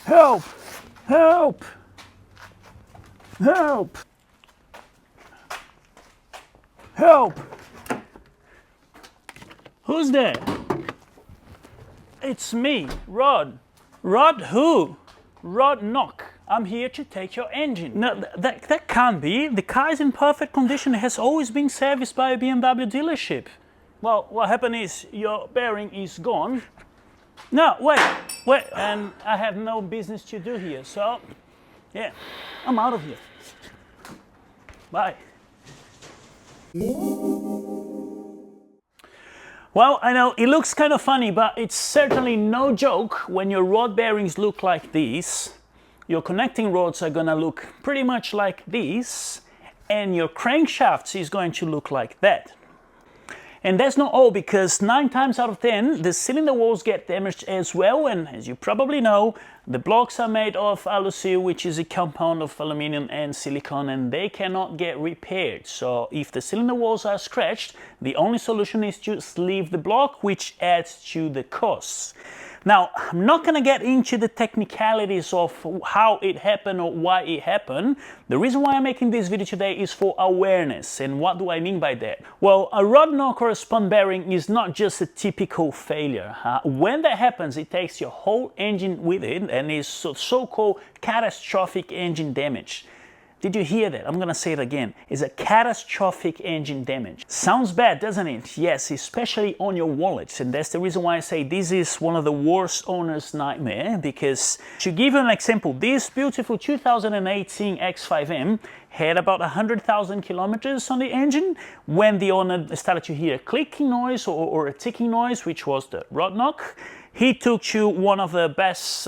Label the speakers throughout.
Speaker 1: Help! Help! Help! Help! Who's there? It's me, Rod. Rod who? Rod Knock. I'm here to take your engine. No, that can't be. The car is in perfect condition. It has always been serviced by a BMW dealership. Well, what happened is your bearing is gone. No, wait, and I have no business to do here, so yeah, I'm out of here. Bye. Well, I know it looks kind of funny, but it's certainly no joke when your rod bearings look like these. Your connecting rods are gonna look pretty much like this, and your crankshafts is going to look like that. And that's not all, because 9 times out of 10, the cylinder walls get damaged as well, and as you probably know, the blocks are made of alusil, which is a compound of aluminum and silicone, and they cannot get repaired. So if the cylinder walls are scratched, the only solution is to sleeve the block, which adds to the costs. Now, I'm not going to get into the technicalities of how it happened or why it happened. The reason why I'm making this video today is for awareness. And what do I mean by that? Well, a rod knock or a spun bearing is not just a typical failure. When that happens, it takes your whole engine with it and is so-called catastrophic engine damage. Did you hear that? I'm going to say it again. It's a catastrophic engine damage. Sounds bad, doesn't it? Yes, especially on your wallets. And that's the reason why I say this is one of the worst owner's nightmare. Because to give you an example, this beautiful 2018 X5M had about 100,000 kilometers on the engine when the owner started to hear a clicking noise or a ticking noise, which was the rod knock. He took to one of the best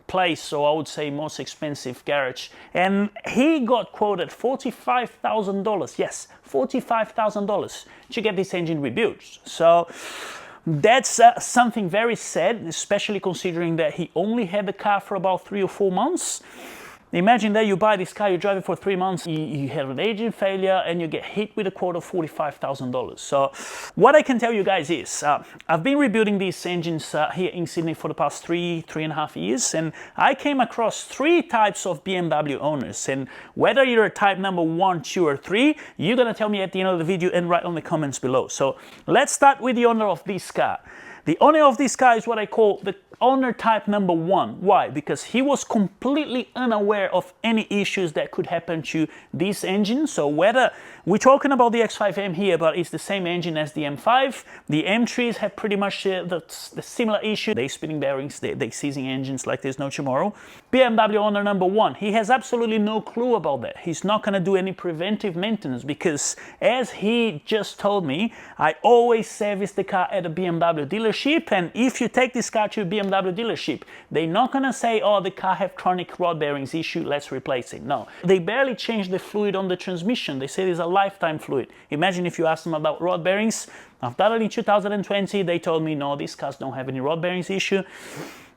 Speaker 1: place, so I would say most expensive garage, and he got quoted $45,000. Yes, $45,000 to get this engine rebuilt. So that's something very sad, especially considering that he only had the car for about 3 or 4 months. Imagine that you buy this car, you drive it for 3 months, you have an engine failure, and you get hit with a quote of $45,000. So what I can tell you guys is, I've been rebuilding these engines here in Sydney for the past 3.5 years, and I came across 3 types of BMW owners. And whether you're a type number 1, 2, or 3, you're gonna tell me at the end of the video and write on the comments below. So let's start with the owner of this car. The owner of this car is what I call the owner type number 1. Why? Because he was completely unaware of any issues that could happen to this engine. So whether we're talking about the X5M here, but it's the same engine as the M5, the M3s have pretty much the similar issue. They spinning bearings, they seizing engines like there's no tomorrow. BMW owner number 1, he has absolutely no clue about that. He's not going to do any preventive maintenance because, as he just told me, I always service the car at a BMW dealership, and if you take this car to a BMW dealership, they're not gonna say, oh, the car have chronic rod bearings issue, let's replace it. No, they barely change the fluid on the transmission. They say it's a lifetime fluid. Imagine if you ask them about rod bearings. I've done it in 2020. They told me, no, these cars don't have any rod bearings issue.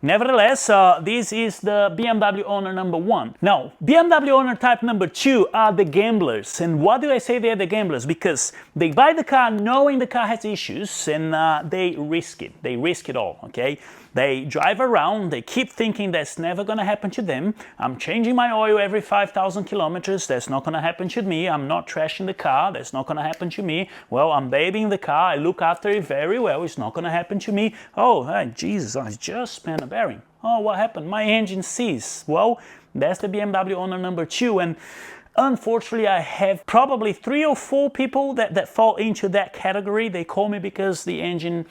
Speaker 1: Nevertheless, this is the BMW owner number 1. Now, BMW owner type number 2 are the gamblers. And why do I say they're the gamblers? Because they buy the car knowing the car has issues, and they risk it. They risk it all, okay? They drive around, they keep thinking that's never gonna happen to them. I'm changing my oil every 5,000 kilometers, that's not gonna happen to me. I'm not trashing the car, that's not gonna happen to me. Well, I'm babying the car, I look after it very well, it's not gonna happen to me. Oh, hey, Jesus, I just spun a bearing. Oh, what happened? My engine seized. Well, that's the BMW owner number 2, and unfortunately, I have probably 3 or 4 people that fall into that category. They call me because the engine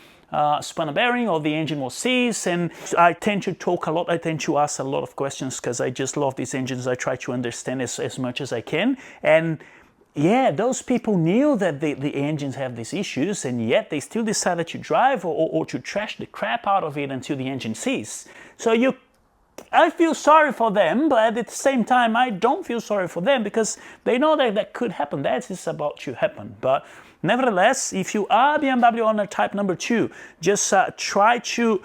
Speaker 1: spun a bearing or the engine was seized, and I tend to talk a lot. I tend to ask a lot of questions because I just love these engines. I try to understand as much as I can. And yeah, those people knew that the engines have these issues, and yet they still decided to drive or to trash the crap out of it until the engine seized. So I feel sorry for them, but at the same time, I don't feel sorry for them because they know that could happen. That is about to happen. But nevertheless, if you are BMW owner type number 2, just try to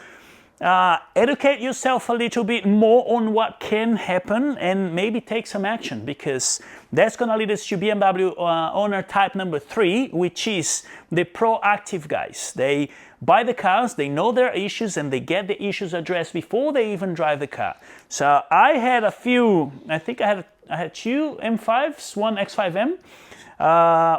Speaker 1: educate yourself a little bit more on what can happen and maybe take some action, because that's going to lead us to BMW owner type number 3, which is the proactive guys. They buy the cars, they know their issues, and they get the issues addressed before they even drive the car. So I had a few, I think I had 2 M5s, one X5M,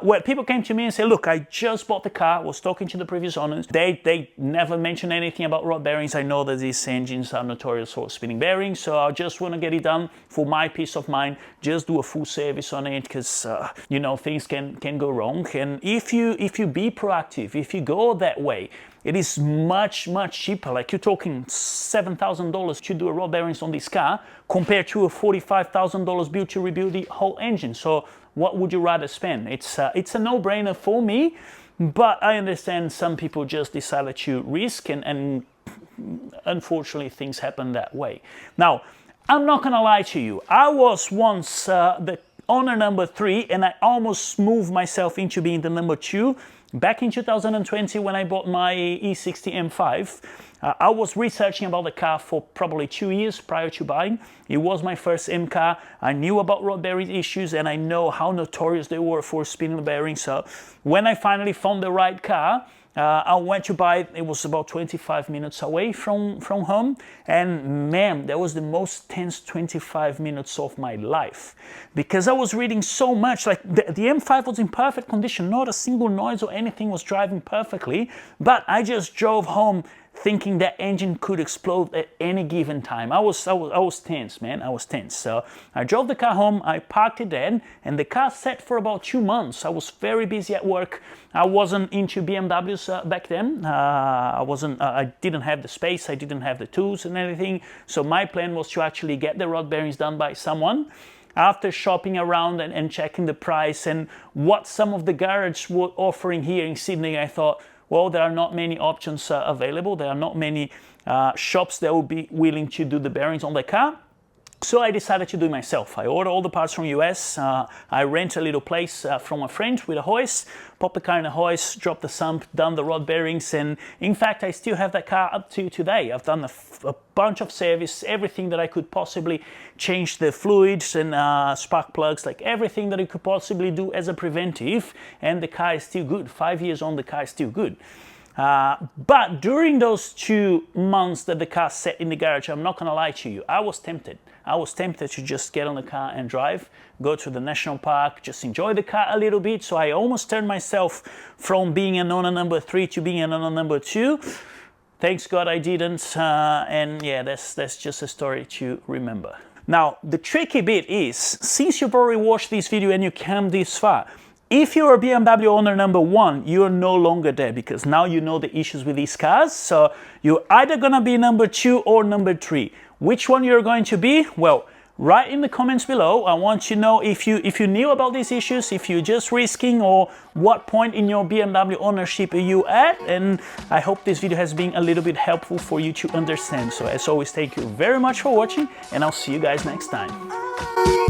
Speaker 1: where people came to me and said, look, I just bought the car, was talking to the previous owners. They never mentioned anything about rod bearings. I know that these engines are notorious for spinning bearings, so I just want to get it done for my peace of mind. Just do a full service on it, because you know, things can go wrong. And if you be proactive, if you go that way, it is much cheaper. Like, you're talking $7,000 to do a rod bearings on this car compared to a $45,000 bill to rebuild the whole engine. So what would you rather spend? It's a no-brainer for me, but I understand some people just decided to risk, and unfortunately things happen that way. Now, I'm not gonna lie to you. I was once the owner number 3, and I almost moved myself into being the number 2. Back in 2020, when I bought my E60 M5, I was researching about the car for probably 2 years prior to buying. It was my first M car. I knew about rod bearing issues, and I know how notorious they were for spinning the bearings. So when I finally found the right car, I went to buy it. It was about 25 minutes away from home, and man, that was the most tense 25 minutes of my life, because I was reading so much. Like, the M5 was in perfect condition, not a single noise or anything, was driving perfectly, but I just drove home thinking that engine could explode at any given time. I was tense, man. I was tense. So I drove the car home, I parked it then, and the car sat for about 2 months. I was very busy at work. I wasn't into BMWs back then. I didn't have the space, I didn't have the tools and everything. So my plan was to actually get the rod bearings done by someone. After shopping around and checking the price and what some of the garages were offering here in Sydney, I thought, well, there are not many options available. There are not many shops that will be willing to do the bearings on the car. So I decided to do it myself. I ordered all the parts from US. I rent a little place from a friend with a hoist, pop the car in a hoist, drop the sump, done the rod bearings, and in fact, I still have that car up to today. I've done a bunch of service, everything that I could possibly change, the fluids and spark plugs, like everything that you could possibly do as a preventive, and the car is still good. 5 years on, the car is still good. But during those 2 months that the car sat in the garage, I'm not gonna lie to you, I was tempted. I was tempted to just get on the car and drive, go to the national park, just enjoy the car a little bit. So I almost turned myself from being an owner number 3 to being an owner number 2. Thanks God I didn't, and yeah, that's just a story to remember. Now, the tricky bit is, since you've already watched this video and you came this far, if you're a BMW owner number 1, you're no longer there, because now you know the issues with these cars. So you're either gonna be number 2 or number 3. Which one you're going to be? Well, write in the comments below. I want to know if you knew about these issues, if you're just risking, or what point in your BMW ownership are you at. And I hope this video has been a little bit helpful for you to understand. So as always, thank you very much for watching, and I'll see you guys next time.